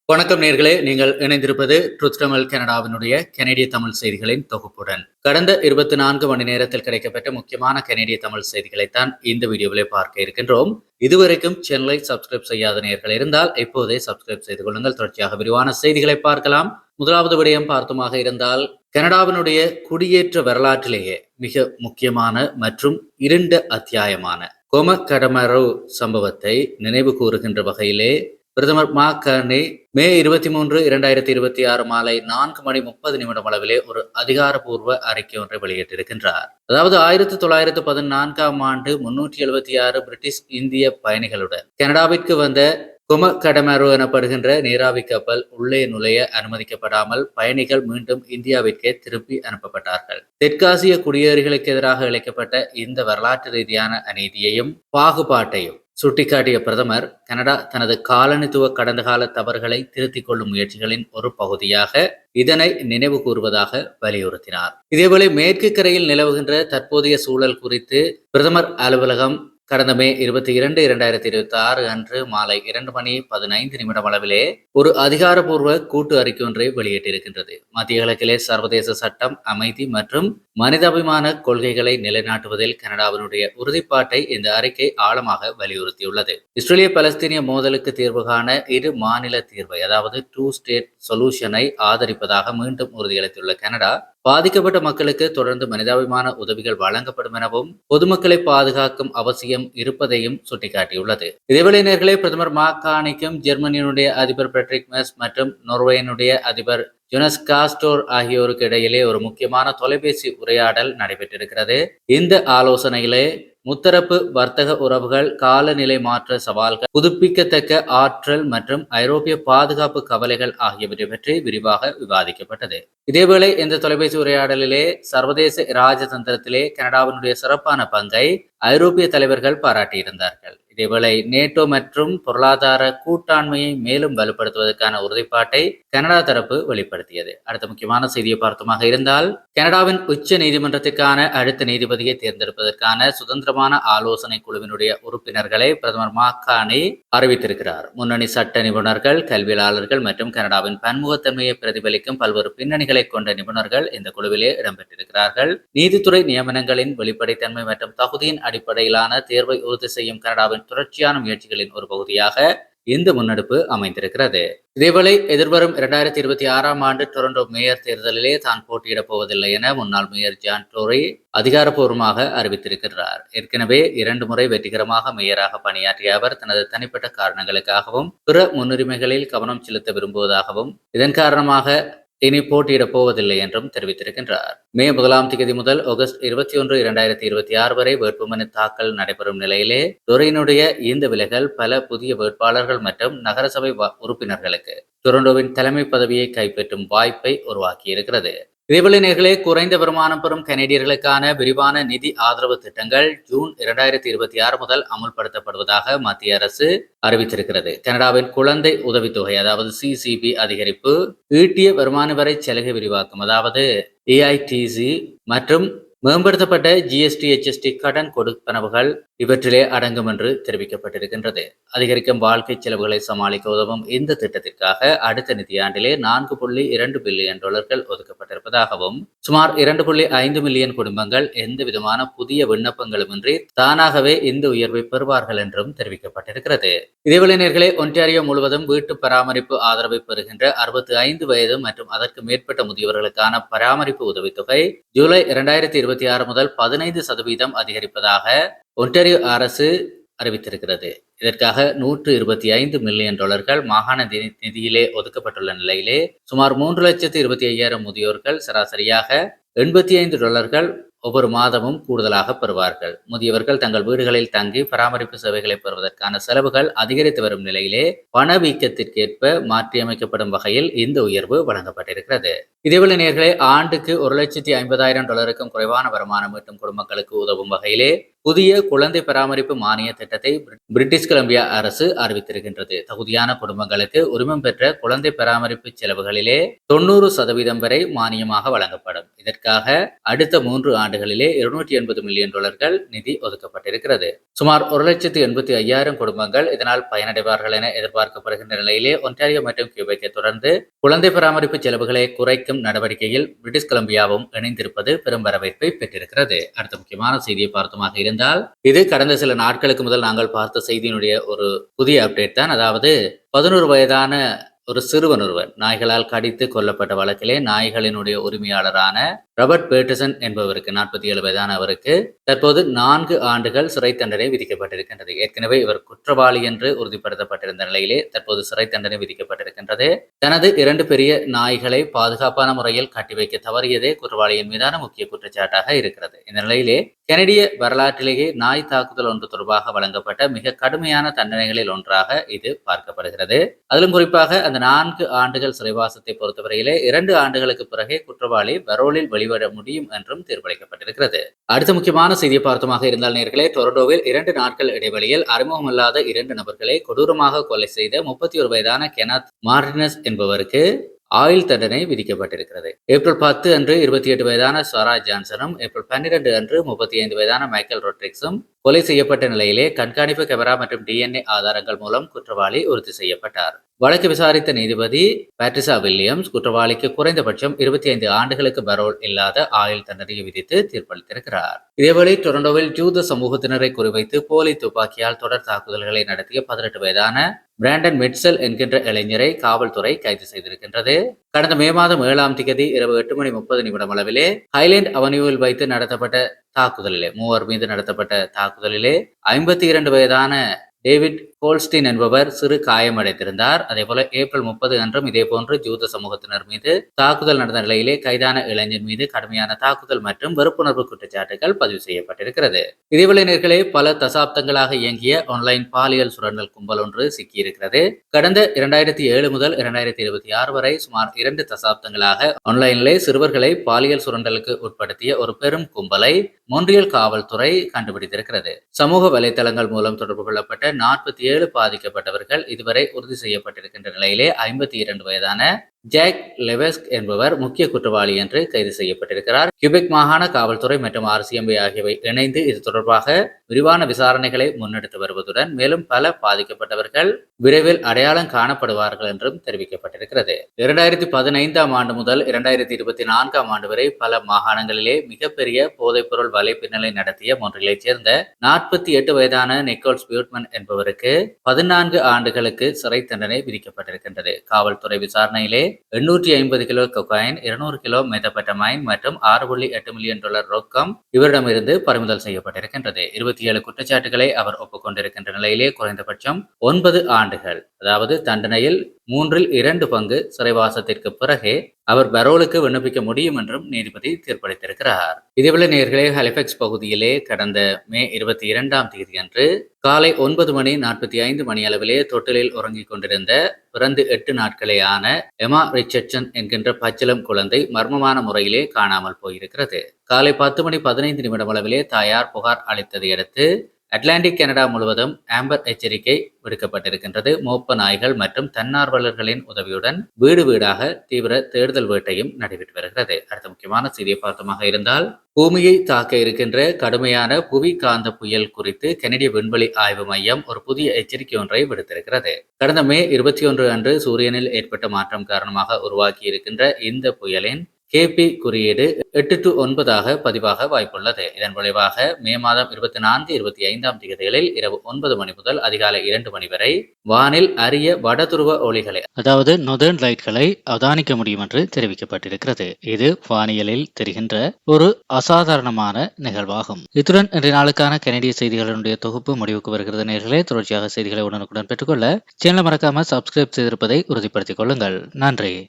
வணக்கம் நேர்களே, நீங்கள் இணைந்திருப்பது ட்ரூத் தமிழ் கனடாவினுடைய கனேடிய தமிழ் செய்திகளின் தொகுப்புடன். கடந்த 24 மணி நேரத்தில் கிடைக்கப்பட்ட முக்கியமான கனேடிய தமிழ் செய்திகளைத்தான் இந்த வீடியோவிலே பார்க்க இருக்கின்றோம். இதுவரைக்கும் சேனலை சப்ஸ்கிரைப் செய்யாத நேர்கள் இருந்தால் இப்போதே சப்ஸ்கிரைப் செய்து கொள்ளுங்கள். தொடர்ச்சியாக விரிவான செய்திகளை பார்க்கலாம். முதலாவது விடயம் பார்த்தமாக இருந்தால், கனடாவினுடைய குடியேற்ற வரலாற்றிலேயே மிக முக்கியமான மற்றும் இருண்ட அத்தியாயமான கொமகடமரோ சம்பவத்தை நினைவு கூறுகின்ற வகையிலே பிரதமர் மார்க் கார்னி மே 23, 2026 மாலை 4:30 அளவிலே ஒரு அதிகாரப்பூர்வ அறிக்கை ஒன்றை வெளியிட்டிருக்கின்றார். அதாவது 1914ஆம் ஆண்டு 376 பிரிட்டிஷ் இந்திய பயணிகளுடன் கனடாவிற்கு வந்த கொமகடமரோ எனப்படுகின்ற நீராவி கப்பல் உள்ளே நுழைய அனுமதிக்கப்படாமல் பயணிகள் மீண்டும் இந்தியாவிற்கே திருப்பி அனுப்பப்பட்டார்கள். தெற்காசிய குடியேறிகளுக்கு எதிராக இழைக்கப்பட்ட இந்த வரலாற்று ரீதியான அநீதியையும் பாகுபாட்டையும் சுட்டிக்காட்டிய பிரதமர், கனடா தனது காலனித்துவ கடந்த கால தவறுகளை திருத்திக் கொள்ளும் முயற்சிகளின் ஒரு பகுதியாக இதனை நினைவு கூறுவதாக வலியுறுத்தினார். இதேவேளை மேற்கு கரையில் நிலவுகின்ற தற்போதைய சூழல் குறித்து பிரதமர் அலுவலகம் கடந்த மே 22, 2026 அன்று மாலை 2:15 அளவிலே ஒரு அதிகாரப்பூர்வ கூட்டு அறிக்கை ஒன்றை வெளியிட்டிருக்கின்றது. மத்திய கிழக்கிலே சர்வதேச சட்டம், அமைதி மற்றும் மனிதாபிமான கொள்கைகளை நிலைநாட்டுவதில் கனடாவினுடைய உறுதிப்பாட்டை இந்த அறிக்கை ஆழமாக வலியுறுத்தியுள்ளது. இஸ்ரேலிய பலஸ்தீனிய மோதலுக்கு தீர்வு காண இரு மாநில தீர்வை, அதாவது 2 ஸ்டேட் சொல்யூஷனை ஆதரிப்பதாக மீண்டும் உறுதியளித்துள்ள கனடா, பாதிக்கப்பட்ட மக்களுக்கு தொடர்ந்து மனிதாபிமான உதவிகள் வழங்கப்படும் எனவும் பொதுமக்களை பாதுகாக்கும் அவசியம் இருப்பதையும் சுட்டிக்காட்டியுள்ளது. இதேவேளை நேர்களே, பிரதமர் மார்க் கார்னிக்கும் ஜெர்மனியினுடைய அதிபர் ஃபிரெட்ரிக் மெர்ஸ் மற்றும் நோர்வேயினுடைய அதிபர் ஜோனஸ் காஸ்டோர் ஆகியோருக்கு இடையிலே ஒரு முக்கியமான தொலைபேசி உரையாடல் நடைபெற்றிருக்கிறது. இந்த ஆலோசனையிலே முத்தரப்பு வர்த்தக உறவுகள், காலநிலை மாற்ற சவால்கள், புதுப்பிக்கத்தக்க ஆற்றல் மற்றும் ஐரோப்பிய பாதுகாப்பு கவலைகள் ஆகியவற்றை பற்றி விரிவாக விவாதிக்கப்பட்டது. இதேவேளை இந்த தொலைபேசி உரையாடலிலே சர்வதேச இராஜதந்திரத்திலே கனடாவினுடைய சிறப்பான பங்கை ஐரோப்பிய தலைவர்கள் பாராட்டியிருந்தார்கள். இதேவேளை நேட்டோ மற்றும் பொருளாதார கூட்டாண்மையை மேலும் வலுப்படுத்துவதற்கான உறுதிப்பாட்டை கனடா தரப்பு வெளிப்படுத்தியது. அடுத்த முக்கியமான செய்தியை பார்த்தமாக இருந்தால், கனடாவின் உச்ச நீதிமன்றத்திற்கான அடுத்த நீதிபதியை தேர்ந்தெடுப்பதற்கான சுதந்திரமான ஆலோசனை குழுவினுடைய உறுப்பினர்களை பிரதமர் மார்க் கார்னி அறிவித்திருக்கிறார். முன்னணி சட்ட நிபுணர்கள், கல்வியாளர்கள் மற்றும் கனடாவின் பன்முகத்தன்மையை பிரதிபலிக்கும் பல்வேறு பின்னணிகளை கொண்ட நிபுணர்கள் இந்த குழுவிலே இடம்பெற்றிருக்கிறார்கள். நீதித்துறை நியமனங்களின் வெளிப்படைத்தன்மை மற்றும் தகுதியின் அடிப்படையிலான தேர்வை உறுதி செய்யும் கனடாவின் தொடர்ச்சியான முயற்சிகளின் ஒரு பகுதியாக இந்த முன்னெடுப்பு அமைந்திருக்கிறது. இதேவேளை எதிர்வரும் 2026ஆம் ஆண்டு டொரண்டோ மேயர் தேர்தலிலே தான் போட்டியிடப் போவதில்லை என முன்னாள் மேயர் ஜான் டோரி அதிகாரப்பூர்வமாக அறிவித்திருக்கிறார். ஏற்கனவே 2 முறை வெற்றிகரமாக மேயராக பணியாற்றிய அவர் தனது தனிப்பட்ட காரணங்களுக்காகவும் பிற முன்னுரிமைகளில் கவனம் செலுத்த விரும்புவதாகவும் இதன் காரணமாக இனி போட்டியிடப் போவதில்லை என்றும் தெரிவித்திருக்கின்றார். மே 1 முதல் ஆகஸ்ட் 21, 2026 வரை வேட்புமனு தாக்கல் நடைபெறும் நிலையிலே டொரியினுடைய இந்த விலகல் பல புதிய வேட்பாளர்கள் மற்றும் நகரசபை உறுப்பினர்களுக்கு டொரண்டோவின் தலைமை பதவியை கைப்பற்றும் வாய்ப்பை உருவாக்கியிருக்கிறது. இதேவேளை நேர்களே, குறைந்த வருமானம் பெறும் கனேடியர்களுக்கான விரிவான நிதி ஆதரவு திட்டங்கள் ஜூன் 2026 முதல் அமுல்படுத்தப்படுவதாக மத்திய அரசு அறிவித்திருக்கிறது. கனடாவின் குழந்தை உதவித்தொகை, அதாவது CCB அதிகரிப்பு, ஈட்டிய வருமான வரை சலுகை விரிவாக்கம், அதாவது EITC மற்றும் மேம்படுத்தப்பட்ட GST HST கடன் கொடுப்பனவுகள் இவற்றிலே அடங்கும் என்று தெரிவிக்கப்பட்டிருக்கின்றது. அதிகரிக்கும் வாழ்க்கை செலவுகளை சமாளிக்க உதவும் இந்த திட்டத்திற்காக அடுத்த நிதியாண்டிலே $4.2 பில்லியன் ஒதுக்கப்பட்டிருப்பதாகவும், சுமார் 2.5 மில்லியன் குடும்பங்கள் எந்த விதமான புதிய விண்ணப்பங்களுமின்றி தானாகவே இந்த உயர்வை பெறுவார்கள் என்றும் தெரிவிக்கப்பட்டிருக்கிறது. இதேவேளை நேர்களே, ஒன்டாரியோ முழுவதும் வீட்டு பராமரிப்பு ஆதரவை பெறுகின்ற 65 வயது மற்றும் அதற்கு மேற்பட்ட முதியவர்களுக்கான பராமரிப்பு உதவித்தொகை ஜூலை 2026 முதல் 15% அதிகரிப்பதாக ஒன்டாரியோ அரசு அறிவித்திருக்கிறது. இதற்காக $125 மில்லியன் மாகாண நிதியிலே ஒதுக்கப்பட்டுள்ள நிலையிலே சுமார் 3,25,000 முதியோர்கள் சராசரியாக $85 ஒவ்வொரு மாதமும் கூடுதலாக பெறுவார்கள். முதியவர்கள் தங்கள் வீடுகளில் தங்கி பராமரிப்பு சேவைகளை பெறுவதற்கான செலவுகள் அதிகரித்து வரும் நிலையிலே பணவீக்கத்திற்கேற்ப மாற்றியமைக்கப்படும் வகையில் இந்த உயர்வு வழங்கப்பட்டிருக்கிறது. இதேவேளை நேர்களே, ஆண்டுக்கு $150,000 குறைவான வருமானம் ஈட்டும் குடும்பங்களுக்கு உதவும் வகையிலே புதிய குழந்தை பராமரிப்பு மானிய திட்டத்தை பிரிட்டிஷ் கொலம்பியா அரசு அறிவித்திருக்கின்றது. தகுதியான குடும்பங்களுக்கு உரிமம் பெற்ற குழந்தை பராமரிப்பு செலவுகளிலே 90% வரை மானியமாக வழங்கப்படும். இதற்காக அடுத்த 3 ஆண்டுகளிலே $280 மில்லியன் நிதி ஒதுக்கப்பட்டிருக்கிறது. சுமார் 1,85,000 குடும்பங்கள் இதனால் பயனடைவார்கள் என எதிர்பார்க்கப்படுகின்ற நிலையிலே ஒன்டாரியோ மற்றும் கியூபெக்கை தொடர்ந்து குழந்தை பராமரிப்பு செலவுகளை குறைக்கும் நடவடிக்கையில் பிரிட்டிஷ் கொலம்பியாவும் இணைந்திருப்பது பெரும் வரவேற்பை பெற்றிருக்கிறது. அடுத்த முக்கியமான செய்தியை பார்த்தமாக இருந்தால், இது கடந்த சில நாட்களுக்கு முதல் நாங்கள் பார்த்த செய்தியினுடைய ஒரு புதிய அப்டேட் தான். அதாவது 11 வயதான ஒரு சிறுவன் ஒருவர் நாய்களால் கடித்து கொல்லப்பட்ட வழக்கிலே நாய்களினுடைய உரிமையாளரான ராபர்ட் பேட்டர்சன் என்பவருக்கு 47 வயதான அவருக்கு தற்போது 4 ஆண்டுகள் சிறை தண்டனை விதிக்கப்பட்டிருக்கின்றது. ஏற்கனவே இவர் குற்றவாளி என்று உறுதிப்படுத்தப்பட்டிருந்த நிலையிலே தற்போது சிறை தண்டனை விதிக்கப்பட்டிருக்கின்றது. தனது 2 பெரிய நாய்களை பாதுகாப்பான முறையில் கட்டி வைக்க தவறியதே குற்றவாளியின் மீதான முக்கிய குற்றச்சாட்டாக இருக்கிறது. இந்த நிலையிலே கனடிய வரலாற்றிலேயே நாய் தாக்குதல் ஒன்று தொடர்பாக வழங்கப்பட்ட மிக கடுமையான தண்டனைகளில் ஒன்றாக இது பார்க்கப்படுகிறது. அதிலும் குறிப்பாக அந்த 4 ஆண்டுகள் சிறைவாசத்தை பொறுத்தவரையிலே 2 ஆண்டுகளுக்கு பிறகே குற்றவாளி பரோலில் வெளிவர முடியும் என்றும் தீர்ப்பளிக்கப்பட்டிருக்கிறது. அடுத்த முக்கியமான செய்தியை பார்த்தமாக இருந்தால் நேர்களே, டொரண்டோவில் 2 நாட்கள் இடைவெளியில் அறிமுகமில்லாத 2 நபர்களை கொடூரமாக கொலை செய்த 31 வயதான கெனத் மார்டினஸ் என்பவருக்கு ஆயுள் தண்டனை விதிக்கப்பட்டிருக்கிறது. ஏப்ரல் 10 அன்று 28 வயதான சாரா ஜான்சனும், ஏப்ரல் 12 அன்று 35 வயதான மைக்கேல் ரொட்ரிக்ஸும் கொலை செய்யப்பட்ட நிலையிலே கண்காணிப்பு கேமரா மற்றும் DNA ஆதாரங்கள் மூலம் குற்றவாளி உறுதி செய்யப்பட்டார். வழக்கு விசாரித்த நீதிபதி பேட்ரிசா வில்லியம்ஸ் குற்றவாளிக்கு குறைந்தபட்சம் 25 ஆண்டுகளுக்கு பரோல் இல்லாத ஆயுள் தண்டனையை விதித்து தீர்ப்பளித்திருக்கிறார். இதேவேளை டொரண்டோவில் ஜூத சமூகத்தினரை குறிவைத்து போலி துப்பாக்கியால் தொடர் தாக்குதல்களை நடத்திய 18 வயதான பிராண்டன் மிட்சல் என்கின்ற இளைஞரை காவல்துறை கைது செய்திருக்கின்றது. கடந்த மே மாதம் 7ஆம் தேதி இரவு 8:30 அளவிலே ஹைலேண்ட் அவென்யூவில் வைத்து நடத்தப்பட்ட தாக்குதலிலே 3 மீது நடத்தப்பட்ட தாக்குதலிலே 52 வயதான டேவிட் கோல்ஸ்டீன் என்பவர் சிறு காயமடைந்திருந்தார். அதேபோல ஏப்ரல் 30 அன்றும் இதேபோன்று ஜூத சமூகத்தினர் மீது தாக்குதல் நடந்த நிலையிலே கைதான இளைஞர் மீது கடுமையான தாக்குதல் மற்றும் வெறுப்புணர்வு குற்றச்சாட்டுகள் பதிவு செய்யப்பட்டிருக்கிறது. இதேவேளை நேர்களே, பல தசாப்தங்களாக இயங்கிய ஆன்லைன் பாலியல் சுரண்டல் கும்பல் ஒன்று சிக்கியிருக்கிறது. கடந்த 2007 முதல் 2026 வரை சுமார் 2 தசாப்தங்களாக ஆன்லைனிலே சிறுவர்களை பாலியல் சுரண்டலுக்கு உட்படுத்திய ஒரு பெரும் கும்பலை மொன்றியல் காவல்துறை கண்டுபிடித்திருக்கிறது. சமூக வலைதளங்கள் மூலம் தொடர்பு கொள்ளப்பட்ட 47 பாதிக்கப்பட்டவர்கள் இதுவரை உறுதி செய்யப்பட்டிருக்கின்ற நிலையிலே 52 வயதான ஜாக் லெவெஸ்க் என்பவர் முக்கிய குற்றவாளி என்று கைது செய்யப்பட்டிருக்கிறார். கியூபெக் மாகாண காவல்துறை மற்றும் RCMP ஆகியவை இணைந்து இது தொடர்பாக விரிவான விசாரணைகளை முன்னெடுத்து வருவதுடன் மேலும் பல பாதிக்கப்பட்டவர்கள் விரைவில் அடையாளம் காணப்படுவார்கள் என்றும் தெரிவிக்கப்பட்டிருக்கிறது. 2015ஆம் ஆண்டு முதல் 2024ஆம் ஆண்டு வரை பல மாகாணங்களிலே மிகப்பெரிய போதைப்பொருள் வலைப்பின்னலை நடத்திய மொன்றியலைச் சேர்ந்த 48 வயதான நிக்கோல்ஸ் பியூட்மன் என்பவருக்கு 14 ஆண்டுகளுக்கு சிறை தண்டனை விதிக்கப்பட்டிருக்கின்றது. காவல்துறை விசாரணையிலே 850 கிலோ கொக்கைன், 200 கிலோ மெத்தபெட்டமைன் மற்றும் $6.8 மில்லியன் ரொக்கம் இவரிடமிருந்து பறிமுதல் செய்யப்பட்டிருக்கின்றது. 27 குற்றச்சாட்டுகளை அவர் ஒப்புக்கொண்டிருக்கின்ற நிலையிலே குறைந்தபட்சம் 9 ஆண்டுகள், அதாவது தண்டனையில் 2/3 பங்கு சிறைவாசத்திற்கு பிறகே அவர் பரோலுக்கு விண்ணப்பிக்க முடியும் என்றும் நீதிபதி தீர்ப்பளித்திருக்கிறார். இதேவேளை நேயர்களே, ஹாலிஃபேக்ஸ் பகுதியிலே கடந்த மே 22ஆம் தேதி அன்று காலை 9:45 அளவிலே தொட்டிலில் உறங்கிக் கொண்டிருந்த பிறந்து 8 நாட்களேயான எமா ரிச்சர்ட்சன் என்கின்ற பச்சிளம் குழந்தை மர்மமான முறையிலே காணாமல் போயிருக்கிறது. காலை 10:15 அளவிலே தாயார் புகார் அளித்ததை அடுத்து அட்லாண்டிக் கனடா முழுவதும் ஆம்பர் எச்சரிக்கை விடுக்கப்பட்டிருக்கின்றது. மோப்ப நாய்கள் மற்றும் தன்னார்வலர்களின் உதவியுடன் வீடு வீடாக தீவிர தேடுதல் வேட்டையும் நடைபெற்று வருகிறது. அடுத்த முக்கியமான செய்தியை பார்த்தமாக இருந்தால், பூமியை தாக்க இருக்கின்ற கடுமையான புவி காந்த புயல் குறித்து கனடிய விண்வெளி ஆய்வு மையம் ஒரு புதிய எச்சரிக்கை ஒன்றை விடுத்திருக்கிறது. கடந்த மே 21 அன்று சூரியனில் ஏற்பட்ட மாற்றம் காரணமாக உருவாக்கி இருக்கின்ற இந்த புயலின் KP குறியீடு 8 to 9 பதிவாக வாய்ப்புள்ளது. இதன் விளைவாக மே மாதம் 24, 25ஆம் தேதிகளில் இரவு 9 மணி முதல் அதிகாலை 2 மணி வரை வானில் அரிய வடதுருவ ஒளிகளை, அதாவது நொதர்ன் லைட்களை அவதானிக்க முடியும் என்று தெரிவிக்கப்பட்டிருக்கிறது. இது வானியலில் தெரிகின்ற ஒரு அசாதாரணமான நிகழ்வாகும். இத்துடன் இன்றைய நாளுக்கான கனடிய செய்திகளுடைய தொகுப்பு முடிவுக்கு வருகிறது. நேயர்களே, தொடர்ச்சியாக செய்திகளை உடனுக்குடன் பெற்றுக்கொள்ள சேனலை மறக்காம சப்ஸ்கிரைப் செய்திருப்பதை உறுதிப்படுத்திக் கொள்ளுங்கள். நன்றி.